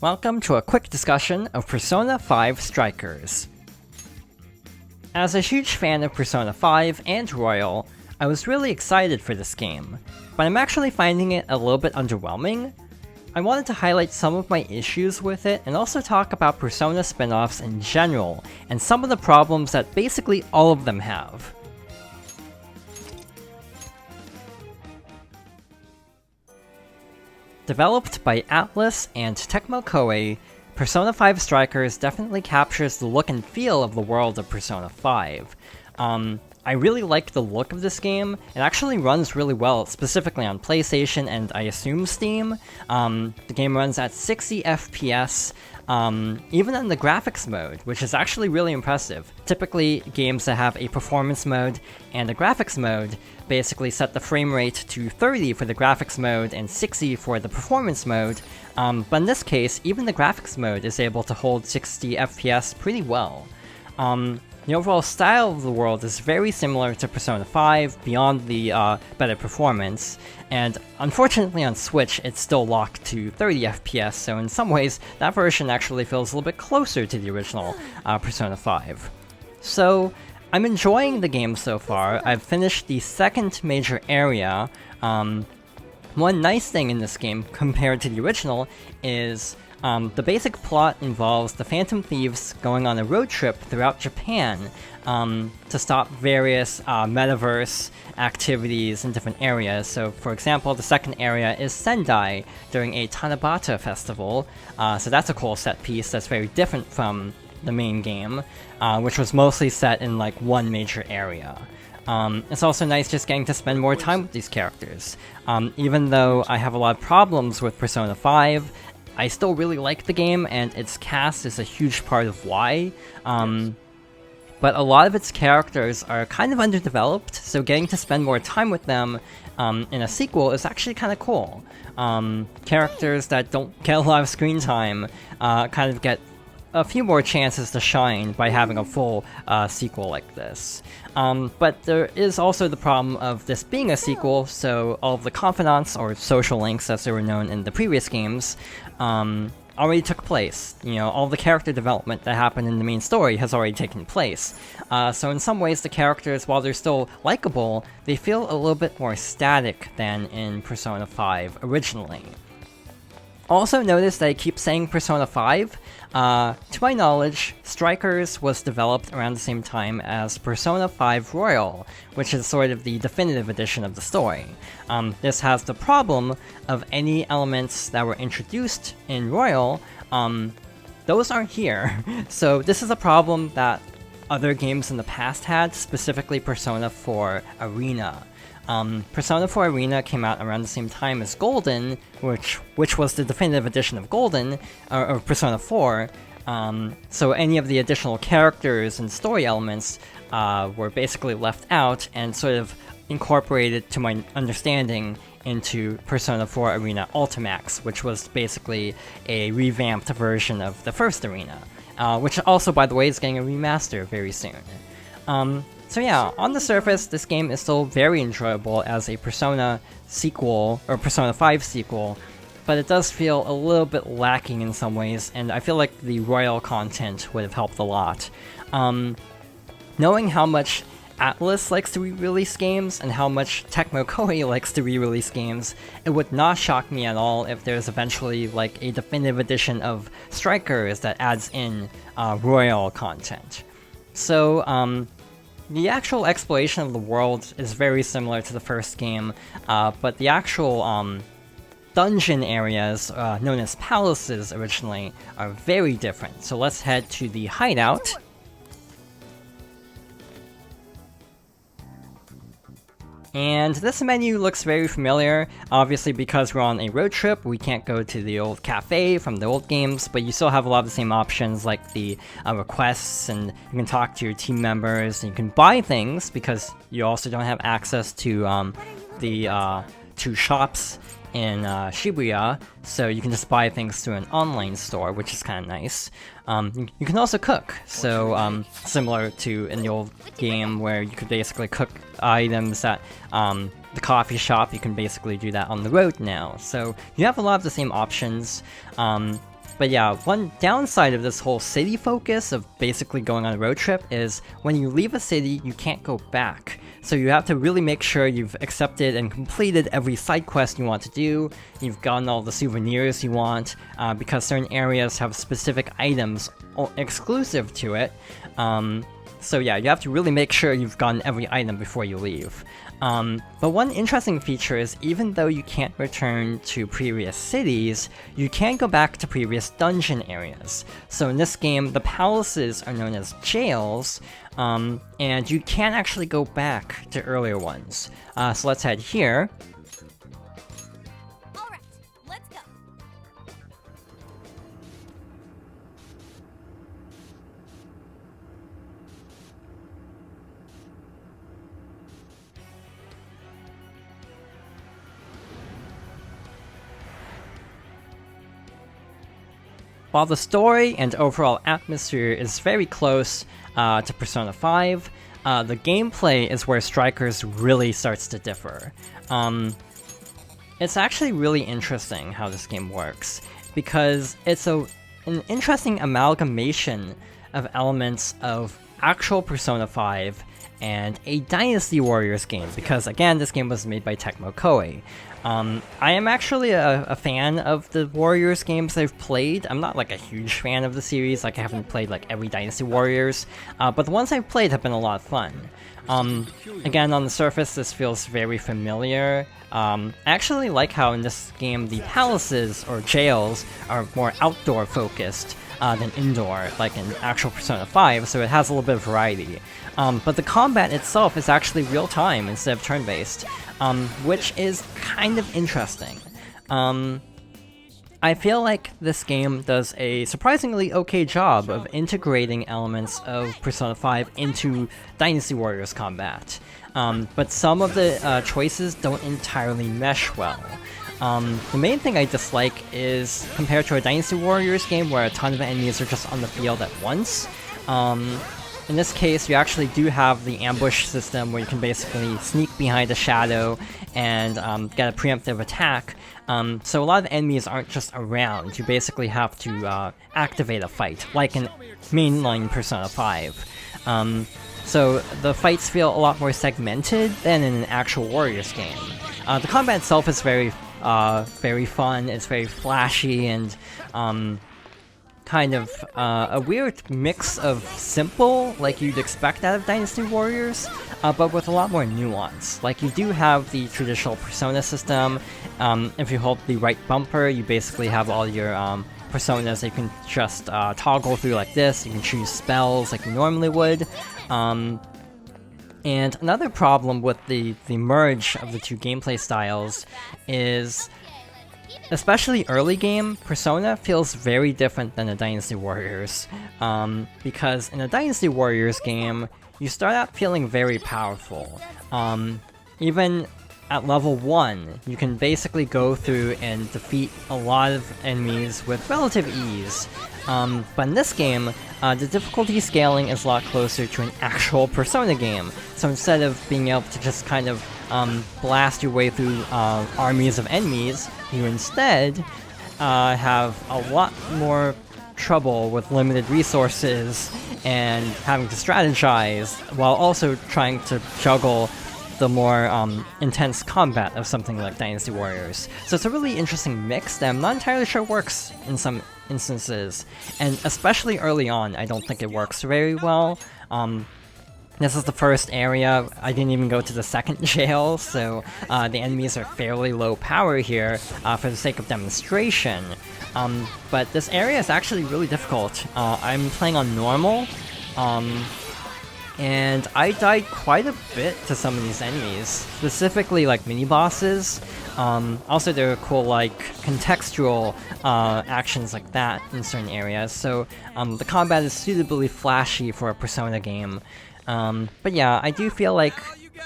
Welcome to a quick discussion of Persona 5 Strikers. As a huge fan of Persona 5 and Royal, I was really excited for this game, but I'm actually finding it a little bit underwhelming. I wanted to highlight some of my issues with it and also talk about Persona spin-offs in general, and some of the problems that basically all of them have. Developed by Atlus and Tecmo Koei, Persona 5 Strikers definitely captures the look and feel of the world of Persona 5. I really like the look of this game. It actually runs really well, specifically on PlayStation and I assume Steam. The game runs at 60 FPS, even in the graphics mode, which is actually really impressive. Typically, games that have a performance mode and a graphics mode basically set the frame rate to 30 for the graphics mode and 60 for the performance mode, but in this case, even the graphics mode is able to hold 60 FPS pretty well. The overall style of the world is very similar to Persona 5, beyond the better performance, and unfortunately on Switch it's still locked to 30 FPS, so in some ways that version actually feels a little bit closer to the original Persona 5. So, I'm enjoying the game so far. I've finished the second major area. One nice thing in this game compared to the original is the basic plot involves the Phantom Thieves going on a road trip throughout Japan to stop various metaverse activities in different areas. So, for example, the second area is Sendai during a Tanabata festival, so that's a cool set piece that's very different from the main game, which was mostly set in like one major area. It's also nice just getting to spend more time with these characters. Even though I have a lot of problems with Persona 5, I still really like the game, and its cast is a huge part of why. But a lot of its characters are kind of underdeveloped, so getting to spend more time with them in a sequel is actually kind of cool. Characters that don't get a lot of screen time kind of get a few more chances to shine by having a full sequel like this. But there is also the problem of this being a sequel, so all of the confidants, or social links as they were known in the previous games, already took place. You know, all the character development that happened in the main story has already taken place. So in some ways the characters, while they're still likable, they feel a little bit more static than in Persona 5 originally. Also notice that I keep saying Persona 5. To my knowledge, Strikers was developed around the same time as Persona 5 Royal, which is sort of the definitive edition of the story. This has the problem of any elements that were introduced in Royal, those aren't here. So this is a problem that other games in the past had, specifically Persona 4 Arena. Persona 4 Arena came out around the same time as Golden, which was the definitive edition of Golden, or Persona 4, so any of the additional characters and story elements were basically left out and sort of incorporated, to my understanding, into Persona 4 Arena Ultimax, which was basically a revamped version of the first Arena, which also, by the way, is getting a remaster very soon. So yeah, on the surface, this game is still very enjoyable as a Persona sequel, or Persona 5 sequel, but it does feel a little bit lacking in some ways, and I feel like the Royal content would have helped a lot. Knowing how much Atlus likes to re-release games, and how much Tecmo Koei likes to re-release games, it would not shock me at all if there's eventually like a definitive edition of Strikers that adds in Royal content. So, the actual exploration of the world is very similar to the first game, but the actual dungeon areas, known as palaces originally, are very different. So let's head to the hideout. And this menu looks very familiar. Obviously, because we're on a road trip, we can't go to the old cafe from the old games, but you still have a lot of the same options, like the requests, and you can talk to your team members, and you can buy things, because you also don't have access to the two shops in Shibuya, so you can just buy things through an online store, which is kind of nice. You can also cook, so similar to in the old game where you could basically cook items at the coffee shop, you can basically do that on the road now. So you have a lot of the same options. But yeah, one downside of this whole city focus of basically going on a road trip is when you leave a city, you can't go back. So you have to really make sure you've accepted and completed every side quest you want to do, you've gotten all the souvenirs you want, because certain areas have specific items exclusive to it. So yeah, you have to really make sure you've gotten every item before you leave. But one interesting feature is even though you can't return to previous cities, you can go back to previous dungeon areas. So in this game, the palaces are known as jails, and you can actually go back to earlier ones. So let's head here. Alright, let's go. While the story and overall atmosphere is very close to Persona 5, the gameplay is where Strikers really starts to differ. It's actually really interesting how this game works, because it's an interesting amalgamation of elements of actual Persona 5 and a Dynasty Warriors game, because again, this game was made by Tecmo Koei. I am actually a fan of the Warriors games I've played. I'm not like a huge fan of the series, like I haven't played like every Dynasty Warriors, but the ones I've played have been a lot of fun. Again, on the surface, this feels very familiar. I actually like how in this game the palaces, or jails, are more outdoor focused than indoor, like in actual Persona 5, so it has a little bit of variety. But the combat itself is actually real-time instead of turn-based, which is kind of interesting. I feel like this game does a surprisingly okay job of integrating elements of Persona 5 into Dynasty Warriors combat, but some of the choices don't entirely mesh well. The main thing I dislike is, compared to a Dynasty Warriors game where a ton of enemies are just on the field at once, in this case, you actually do have the ambush system where you can basically sneak behind a shadow and get a preemptive attack. So a lot of enemies aren't just around, you basically have to activate a fight, like in mainline Persona 5. So the fights feel a lot more segmented than in an actual Warriors game. The combat itself is very fun, it's very flashy, and kind of a weird mix of simple, like you'd expect out of Dynasty Warriors, but with a lot more nuance. Like, you do have the traditional Persona system. If you hold the right bumper, you basically have all your personas that you can just toggle through like this. You can choose spells like you normally would. And another problem with the merge of the two gameplay styles is, especially early game, Persona feels very different than a Dynasty Warriors, because in a Dynasty Warriors game, you start out feeling very powerful. Even at level 1, you can basically go through and defeat a lot of enemies with relative ease. But in this game, the difficulty scaling is a lot closer to an actual Persona game. So instead of being able to just kind of blast your way through armies of enemies, you instead have a lot more trouble with limited resources and having to strategize, while also trying to juggle the more intense combat of something like Dynasty Warriors. So it's a really interesting mix that I'm not entirely sure works in some instances, and especially early on, I don't think it works very well. This is the first area. I didn't even go to the second jail, so the enemies are fairly low power here for the sake of demonstration. But this area is actually really difficult. I'm playing on normal, and I died quite a bit to some of these enemies, specifically like mini-bosses. Also, there are cool like contextual actions like that in certain areas, so the combat is suitably flashy for a Persona game. But yeah, I do feel like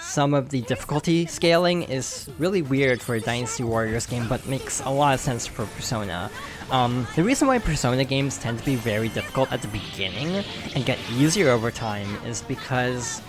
some of the difficulty scaling is really weird for a Dynasty Warriors game, but makes a lot of sense for Persona. The reason why Persona games tend to be very difficult at the beginning and get easier over time is because,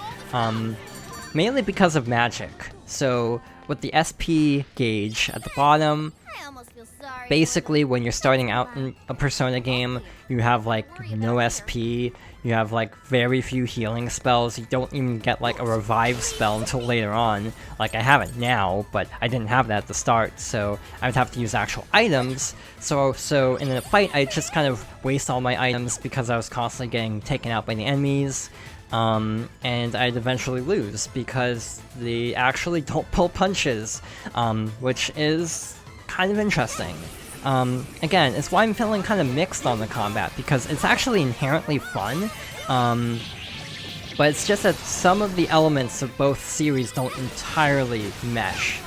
mainly because of magic. So, with the SP gauge at the bottom, I almost feel sorry basically when you're starting out in a Persona game, you have like no SP, you have like very few healing spells, you don't even get like a revive spell until later on. Like I have it now, but I didn't have that at the start, so I would have to use actual items. So in a fight, I just kind of waste all my items because I was constantly getting taken out by the enemies. And I'd eventually lose because they actually don't pull punches, which is kind of interesting. Again, it's why I'm feeling kind of mixed on the combat, because it's actually inherently fun, but it's just that some of the elements of both series don't entirely mesh.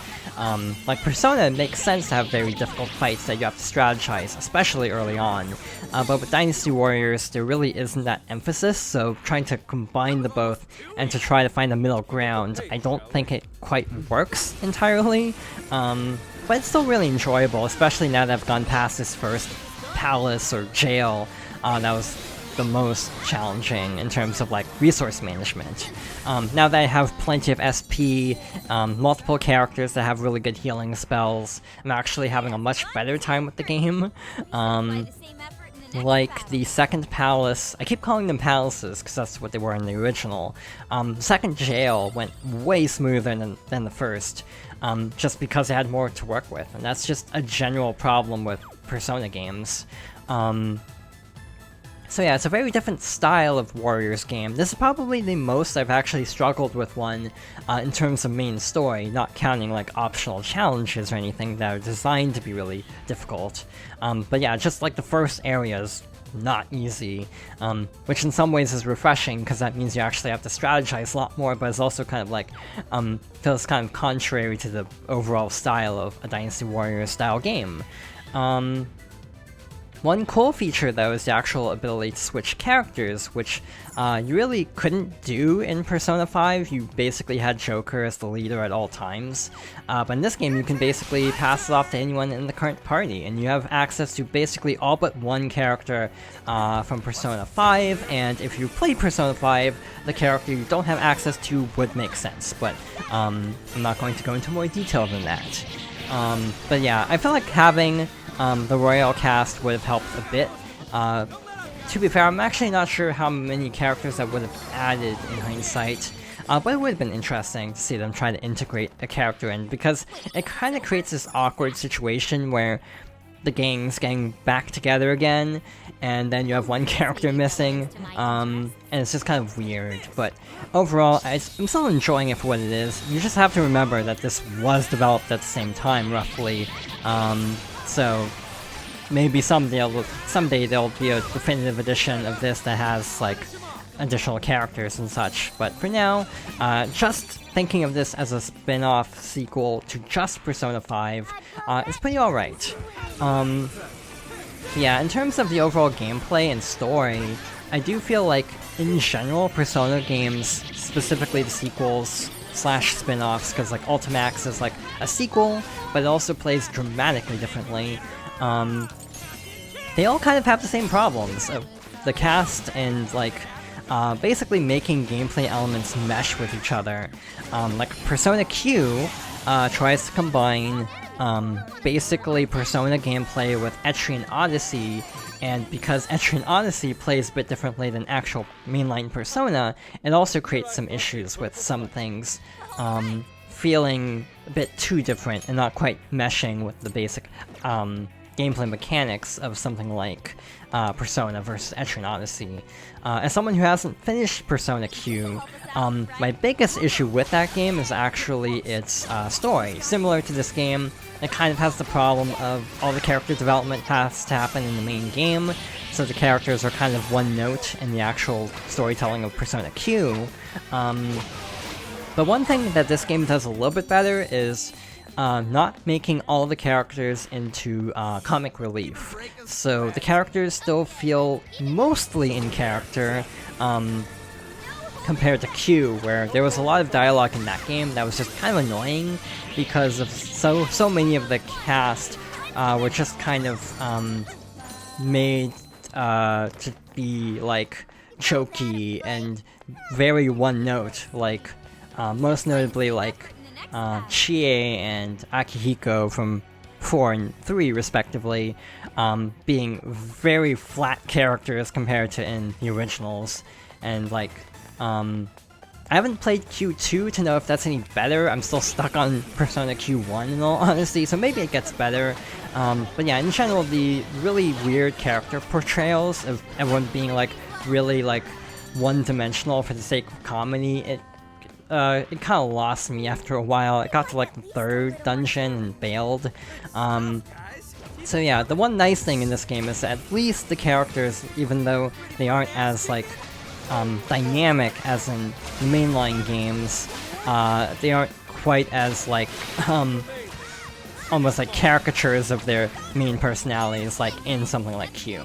Like Persona, it makes sense to have very difficult fights that you have to strategize, especially early on. But with Dynasty Warriors, there really isn't that emphasis, so trying to combine the both and to try to find a middle ground, I don't think it quite works entirely. But it's still really enjoyable, especially now that I've gone past this first palace or jail. That was the most challenging in terms of like resource management. Now that I have plenty of SP, multiple characters that have really good healing spells, I'm actually having a much better time with the game. Like the second palace, I keep calling them palaces because that's what they were in the original. The second jail went way smoother than the first, just because it had more to work with, and that's just a general problem with Persona games. So yeah, it's a very different style of Warriors game. This is probably the most I've actually struggled with one in terms of main story, not counting like optional challenges or anything that are designed to be really difficult. But yeah, just like the first area is not easy, which in some ways is refreshing because that means you actually have to strategize a lot more, but it's also kind of like, feels kind of contrary to the overall style of a Dynasty Warriors style game. One cool feature, though, is the actual ability to switch characters, which you really couldn't do in Persona 5. You basically had Joker as the leader at all times. But in this game, you can basically pass it off to anyone in the current party, and you have access to basically all but one character from Persona 5, and if you play Persona 5, the character you don't have access to would make sense, but I'm not going to go into more detail than that. But yeah, I feel like having the Royal cast would have helped a bit. To be fair, I'm actually not sure how many characters I would have added in hindsight, but it would have been interesting to see them try to integrate a character in, because it kind of creates this awkward situation where the gang's getting back together again, and then you have one character missing, and it's just kind of weird. But overall, I'm still enjoying it for what it is. You just have to remember that this was developed at the same time, roughly, so maybe someday there'll be a definitive edition of this that has, like, additional characters and such, but for now, just thinking of this as a spin-off sequel to just Persona 5 is pretty alright. Yeah, in terms of the overall gameplay and story, I do feel like, in general, Persona games, specifically the sequels slash spin-offs, because like Ultimax is like a sequel, but it also plays dramatically differently. They all kind of have the same problems of the cast and like basically making gameplay elements mesh with each other. Like Persona Q tries to combine basically Persona gameplay with Etrian Odyssey, and because Etrian Odyssey plays a bit differently than actual mainline Persona, it also creates some issues with some things feeling a bit too different and not quite meshing with the basic gameplay mechanics of something like Persona versus Etrian Odyssey. As someone who hasn't finished Persona Q, my biggest issue with that game is actually its story. Similar to this game, it kind of has the problem of all the character development has to happen in the main game, so the characters are kind of one note in the actual storytelling of Persona Q. But one thing that this game does a little bit better is not making all the characters into comic relief. So the characters still feel mostly in character, compared to Q, where there was a lot of dialogue in that game that was just kind of annoying because of so many of the cast were just kind of made to be like jokey and very one note, like most notably like Chie and Akihiko from 4 and 3 respectively, being very flat characters compared to in the originals, and like, I haven't played Q2 to know if that's any better. I'm still stuck on Persona Q1 in all honesty, so maybe it gets better. But yeah, in general, the really weird character portrayals of everyone being like really like one-dimensional for the sake of comedy, it kind of lost me after a while. It got to like the 3rd dungeon and bailed. So yeah, the one nice thing in this game is that at least the characters, even though they aren't as like dynamic as in the mainline games, they aren't quite as like almost like caricatures of their main personalities like in something like Q.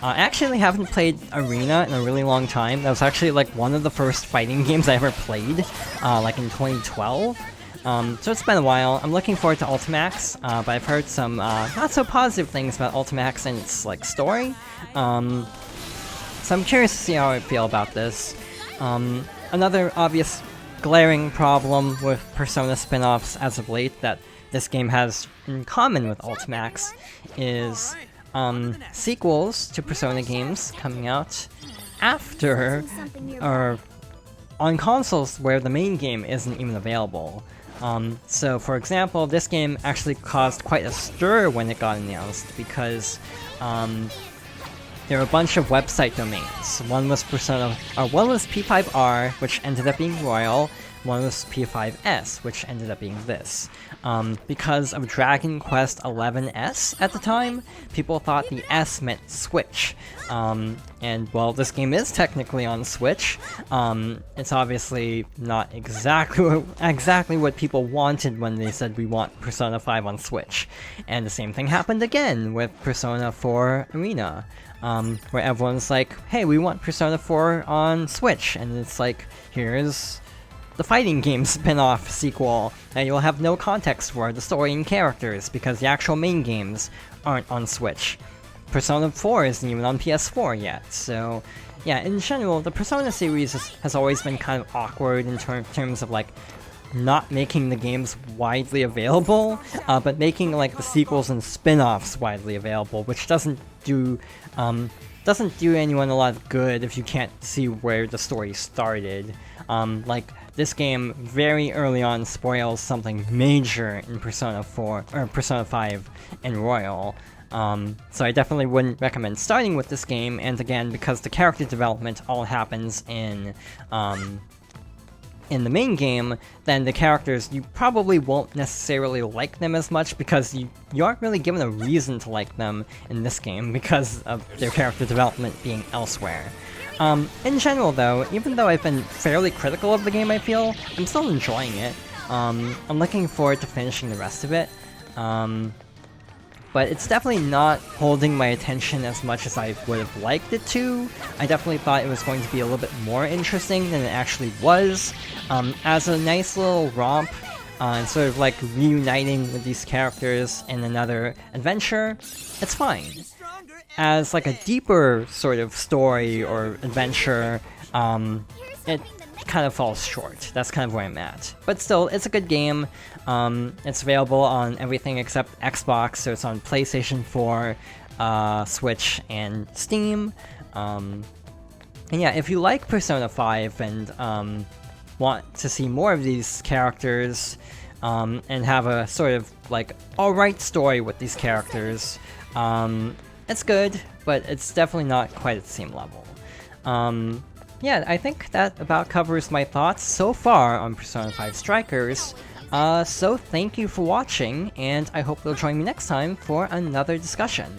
I actually haven't played Arena in a really long time. That was actually like one of the first fighting games I ever played, like in 2012. So it's been a while. I'm looking forward to Ultimax, but I've heard some not so positive things about Ultimax and its like story. So I'm curious to see how I feel about this. Another obvious glaring problem with Persona spin-offs as of late that this game has in common with Ultimax is sequels to Persona games coming out after or on consoles where the main game isn't even available. So for example, this game actually caused quite a stir when it got announced because there were a bunch of website domains. One was one was P5R, which ended up being Royal. One was P5S, which ended up being this. Because of Dragon Quest XI's at the time, people thought the S meant Switch. And well, this game is technically on Switch. It's obviously not exactly what people wanted when they said we want Persona 5 on Switch. And the same thing happened again with Persona 4 Arena. Where everyone's like, hey, we want Persona 4 on Switch, and it's like, here's the fighting game spin-off sequel, and you'll have no context for the story and characters, because the actual main games aren't on Switch. Persona 4 isn't even on PS4 yet, so yeah, in general, the Persona series has always been kind of awkward in terms of like, not making the games widely available, but making like the sequels and spin-offs widely available, which doesn't do anyone a lot of good if you can't see where the story started. Like, this game very early on spoils something major in Persona 4 or Persona 5 and Royal. So I definitely wouldn't recommend starting with this game, and again, because the character development all happens in the main game, then the characters, you probably won't necessarily like them as much because you aren't really given a reason to like them in this game because of their character development being elsewhere. In general though, even though I've been fairly critical of the game, I feel, I'm still enjoying it. I'm looking forward to finishing the rest of it. But it's definitely not holding my attention as much as I would have liked it to. I definitely thought it was going to be a little bit more interesting than it actually was. As a nice little romp, and sort of like reuniting with these characters in another adventure, it's fine. As like a deeper sort of story or adventure, it kind of falls short. That's kind of where I'm at. But still, it's a good game. It's available on everything except Xbox, so it's on PlayStation 4, Switch, and Steam. And yeah, if you like Persona 5 and want to see more of these characters, and have a sort of like alright story with these characters, it's good, but it's definitely not quite at the same level. Yeah, I think that about covers my thoughts so far on Persona 5 Strikers. So thank you for watching, and I hope you'll join me next time for another discussion.